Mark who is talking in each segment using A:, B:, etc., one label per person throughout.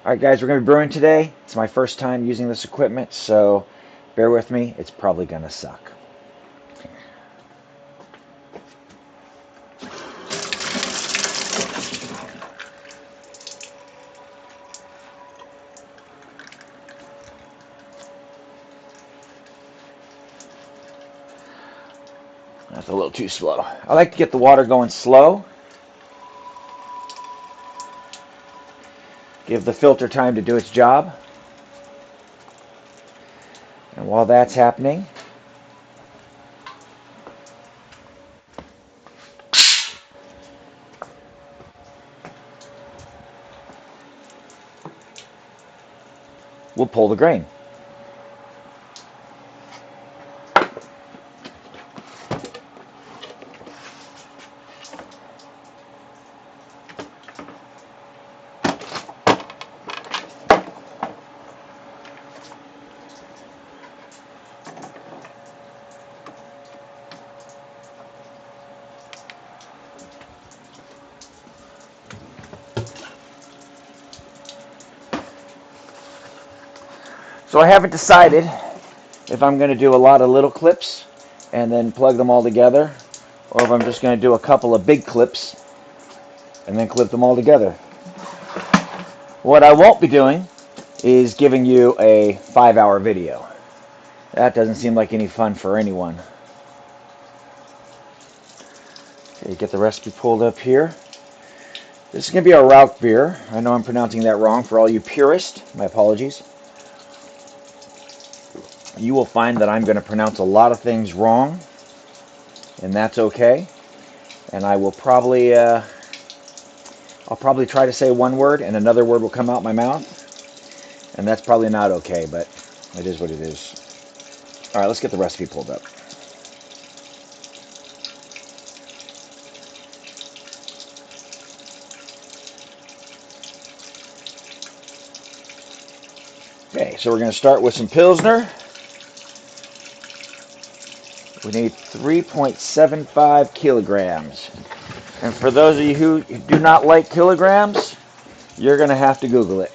A: Alright guys, we're going to be brewing today. It's my first time using this equipment, so bear with me. It's probably going to suck. That's a little too slow. I like to get the water going slow. Give the filter time to do its job. And while that's happening, we'll pull the grain. So I haven't decided if I'm going to do a lot of little clips and then plug them all together, or if I'm just going to do a couple of big clips and then clip them all together. What I won't be doing is giving you a 5-hour video. That doesn't seem like any fun for anyone. Okay, get the recipe pulled up here. This is going to be a Rauchbier. I know I'm pronouncing that wrong. For all you purists, my apologies. You will find that I'm going to pronounce a lot of things wrong, and that's okay. And I will probably, I'll probably try to say one word and another word will come out my mouth, and that's probably not okay, but it is what it is. All right, let's get the recipe pulled up. Okay, so we're going to start with some Pilsner. We need 3.75 kilograms. And for those of you who do not like kilograms, you're going to have to Google it.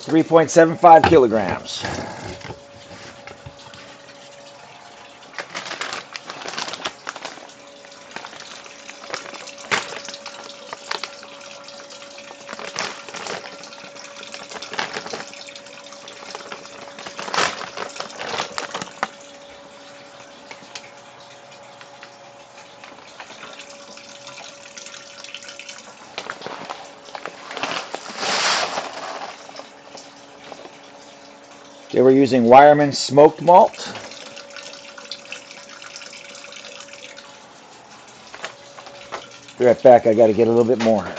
A: .75 kilograms. Okay, we're using Weyermann smoked malt. Be right back, I got to get a little bit more.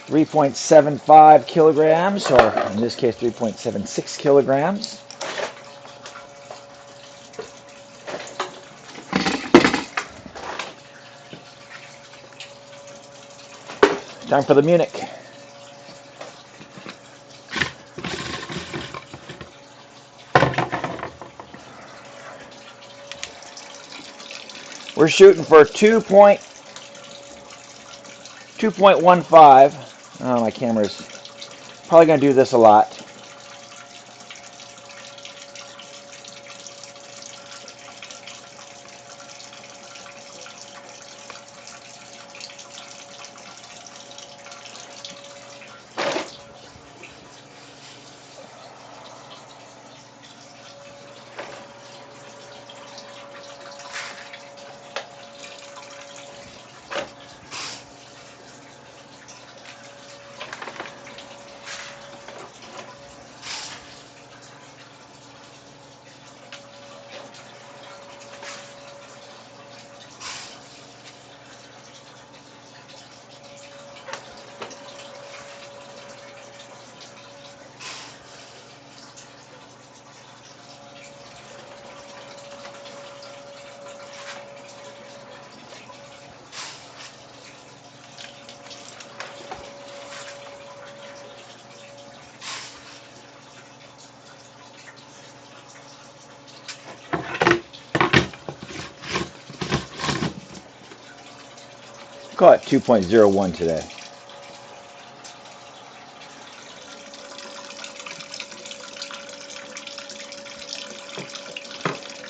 A: 3.75 kilograms, or in this case 3.76 kilograms. Time for the Munich. We're shooting for 2.15. Oh, my camera's probably going to do this a lot. Call it 2.01 today.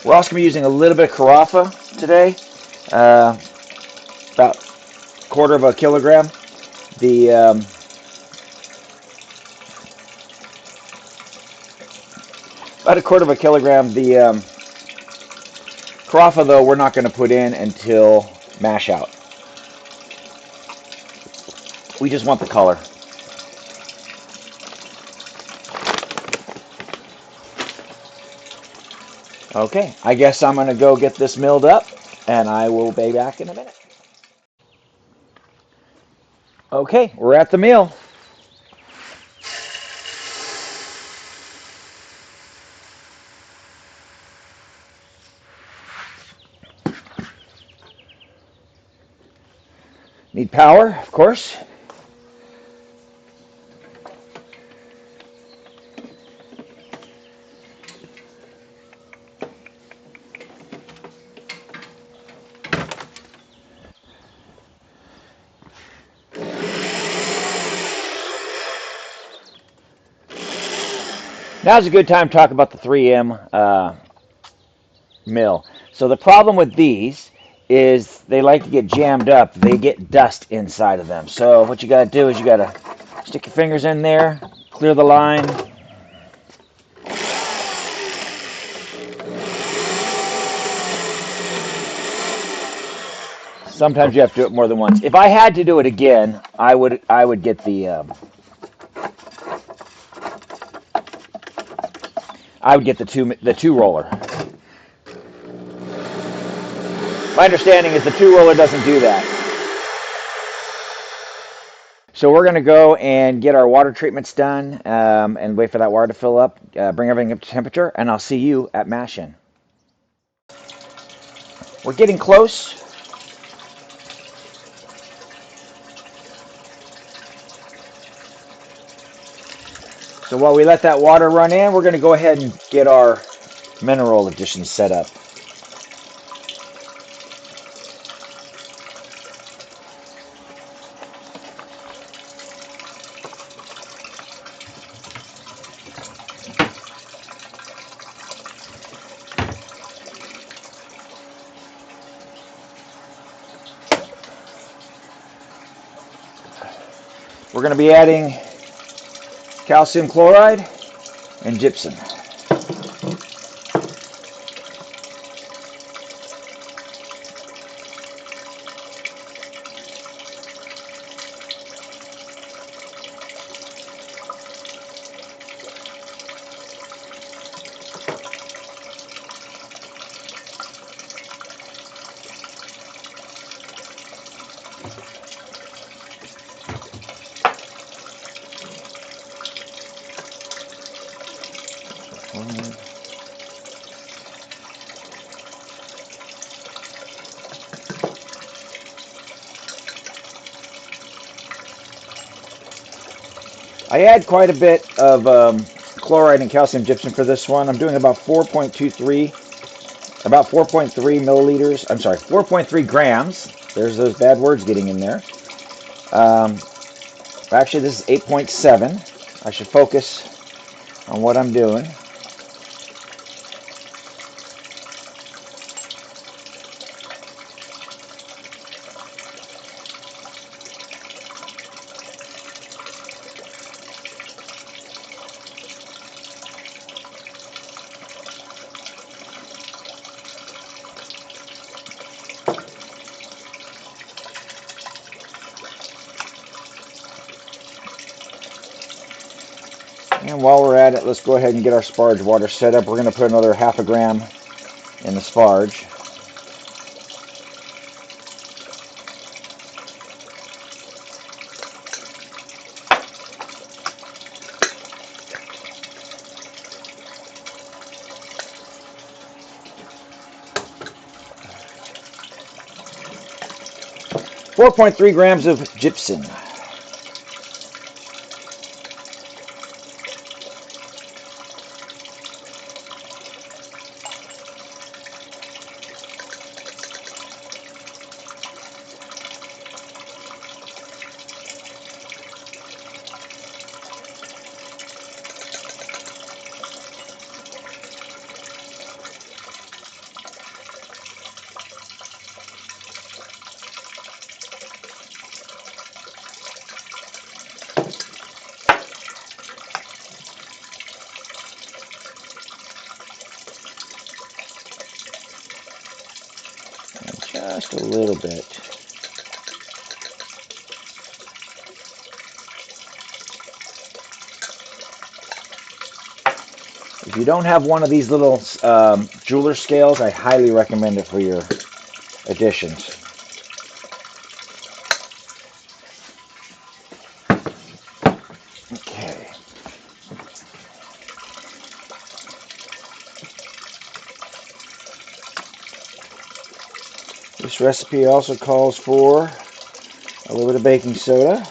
A: We're also going to be using a little bit of carafa today, about a quarter of a kilogram. The about a quarter of a kilogram. The carafa, though, we're not going to put in until mash out. We just want the color. Okay, I guess I'm going to go get this milled up, and I will be back in a minute. Okay, we're at the mill. Need power, of course. Now's a good time to talk about the 3M mill. So the problem with these is they like to get jammed up. They get dust inside of them. So what you got to do is you got to stick your fingers in there, clear the line. Sometimes you have to do it more than once. If I had to do it again, I would get the two roller. My understanding is the two roller doesn't do that. So we're going to go and get our water treatments done and wait for that water to fill up, bring everything up to temperature, and I'll see you at mash-in. We're getting close. So while we let that water run in, we're going to go ahead and get our mineral additions set up. We're going to be adding calcium chloride and gypsum. I add quite a bit of chloride and calcium gypsum for this one. I'm doing about 4.3 milliliters. I'm sorry, 4.3 grams. There's those bad words getting in there. Um, Actually, this is 8.7. I should focus on what I'm doing. 'And while we're at it, let's go ahead and get our sparge water set up. We're going to put another half a gram in the sparge. 4.3 grams of gypsum. Just a little bit. If you don't have one of these little jeweler scales, I highly recommend it for your additions. Okay. This recipe also calls for a little bit of baking soda.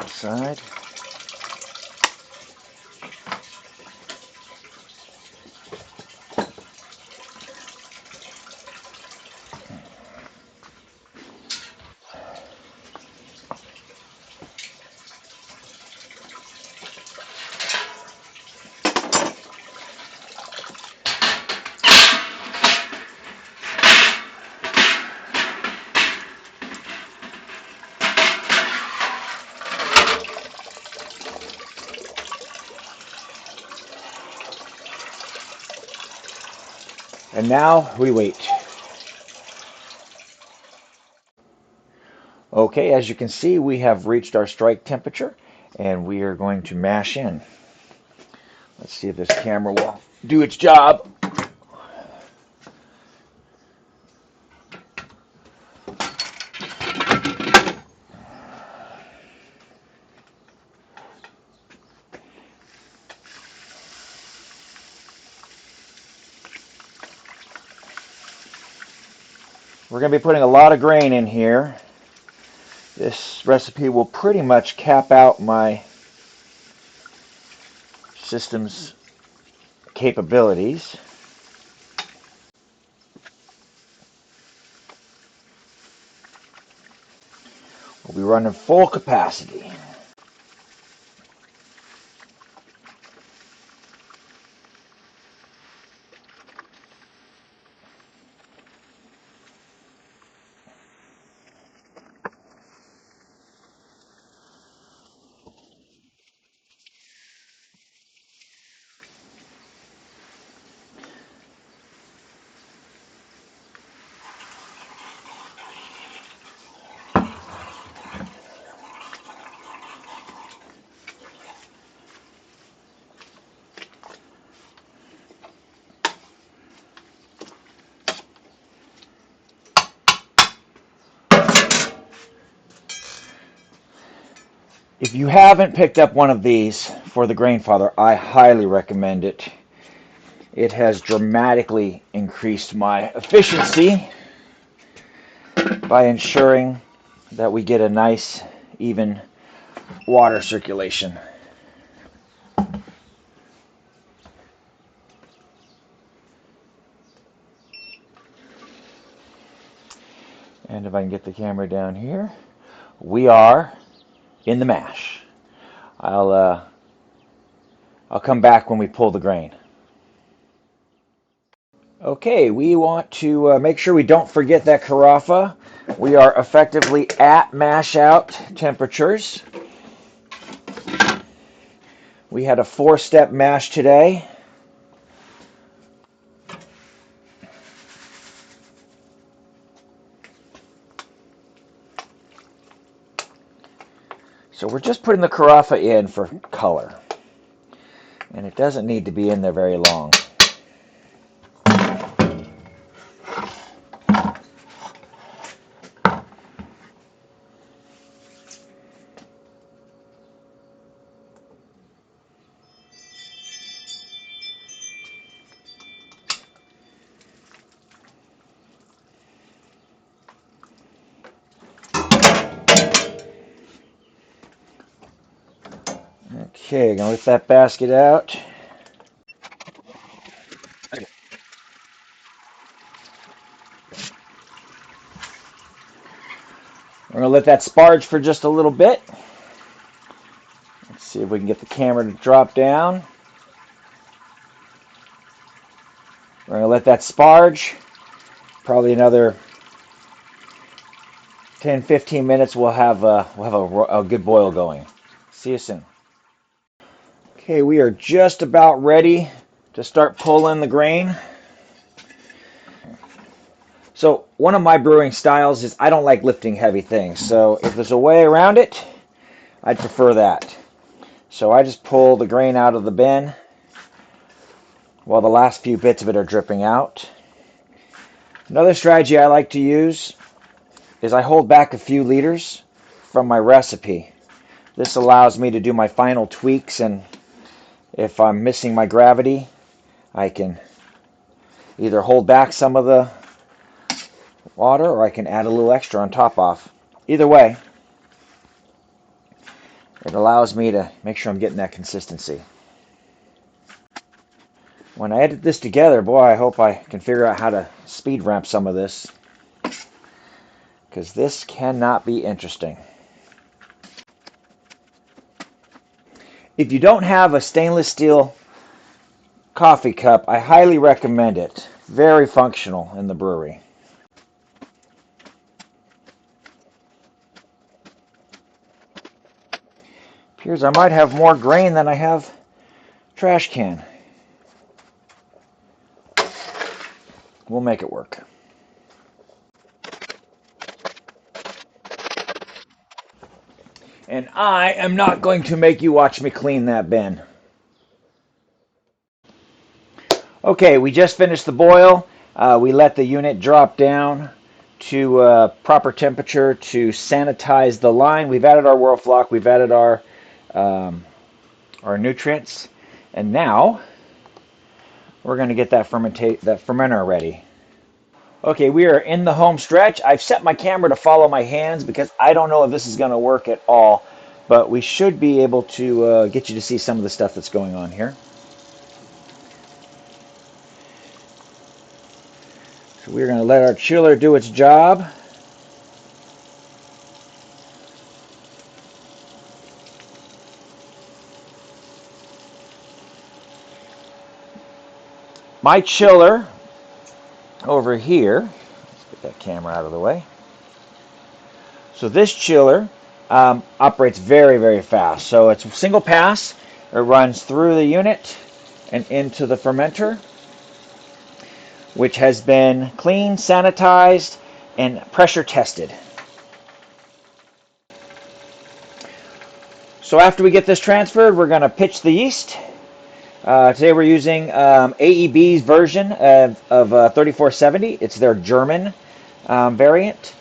A: Side. And now we wait. Okay, as you can see, we have reached our strike temperature and we are going to mash in. Let's see if this camera will do its job. We're going to be putting a lot of grain in here. This recipe will pretty much cap out my system's capabilities. We'll be running full capacity. If you haven't picked up one of these for the Grainfather, I highly recommend it. It has dramatically increased my efficiency by ensuring that we get a nice, even water circulation. And if I can get the camera down here, we are in the mash. I'll come back when we pull the grain. Okay, we want to make sure we don't forget that carafa. We are effectively at mash out temperatures. We had a 4-step mash today. So we're just putting the carafa in for color. And it doesn't need to be in there very long. Okay, gonna lift that basket out. We're gonna let that sparge for just a little bit. Let's see if we can get the camera to drop down. We're gonna let that sparge. Probably another 10-15 minutes. We'll have a good boil going. See you soon. Okay, we are just about ready to start pulling the grain. So one of my brewing styles is I don't like lifting heavy things. So if there's a way around it, I'd prefer that. So I just pull the grain out of the bin while the last few bits of it are dripping out. Another strategy I like to use is I hold back a few liters from my recipe. This allows me to do my final tweaks, and if I'm missing my gravity, I can either hold back some of the water or I can add a little extra on top off. Either way, it allows me to make sure I'm getting that consistency. When I edit this together, boy, I hope I can figure out how to speed ramp some of this, because this cannot be interesting. If you don't have a stainless steel coffee cup, I highly recommend it. Very functional in the brewery. Appears I might have more grain than I have trash can. We'll make it work. And I am not going to make you watch me clean that bin. Okay, we just finished the boil. We let the unit drop down to proper temperature to sanitize the line. We've added our whirlfloc, we've added our nutrients, and now we're going to get that fermenter ready. Okay, we are in the home stretch. I've set my camera to follow my hands because I don't know if this is going to work at all, but we should be able to get you to see some of the stuff that's going on here. So we're going to let our chiller do its job. my chiller over here, let's get that camera out of the way. So this chiller operates very, very fast. So it's single pass. It runs through the unit and into the fermenter, which has been cleaned, sanitized, and pressure tested. So after we get this transferred, we're going to pitch the yeast. Today we're using AEB's version of 3470. It's their German variant.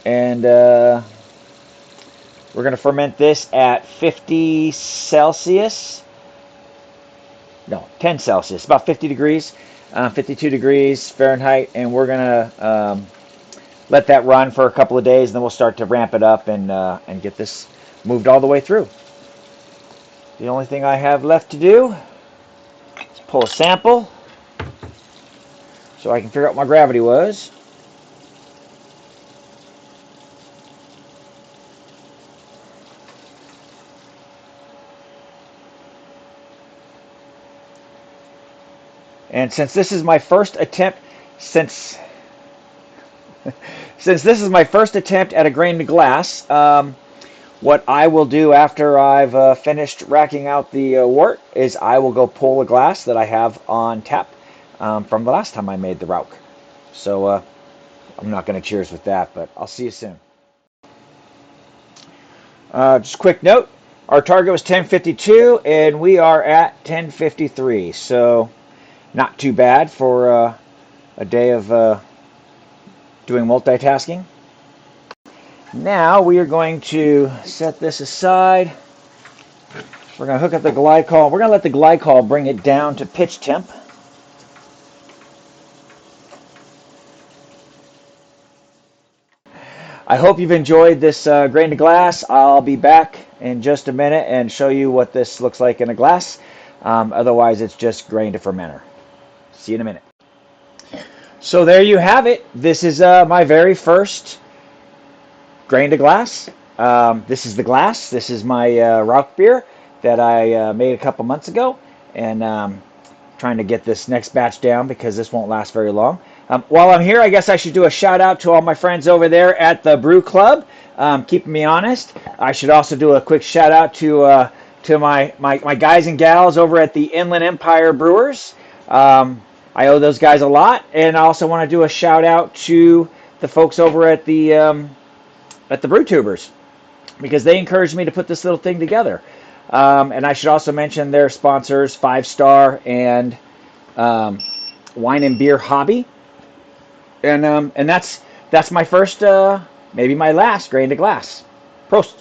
A: And we're going to ferment this at 50 Celsius. No, 10 Celsius, about 50 degrees, 52 degrees Fahrenheit. And we're going to let that run for a couple of days. And then we'll start to ramp it up and get this moved all the way through. The only thing I have left to do is pull a sample so I can figure out what my gravity was. And since this is my first attempt, since this is my first attempt at a grain to glass, what I will do after I've finished racking out the wort is I will go pull a glass that I have on tap from the last time I made the Rauch. So I'm not going to cheers with that, but I'll see you soon. Just a quick note, our target was 1052 and we are at 1053, so not too bad for a day of doing multitasking. Now we are going to set this aside. We're going to hook up the glycol. We're going to let the glycol bring it down to pitch temp. I hope you've enjoyed this grain to glass. I'll be back in just a minute and show you what this looks like in a glass. Otherwise, it's just grain to fermenter. See you in a minute. So there you have it. This is my very first grain to glass. This is the glass. This is my Rauchbier that I made a couple months ago, and trying to get this next batch down because this won't last very long. While I'm here, I guess I should do a shout out to all my friends over there at the Brew Club, keeping me honest. I should also do a quick shout out to my guys and gals over at the Inland Empire Brewers. I owe those guys a lot, and I also want to do a shout out to the folks over at the BrewTubers, because they encouraged me to put this little thing together. And I should also mention their sponsors, 5 Star and Wine and Beer Hobby. And that's my first, maybe my last grain to glass. Prost.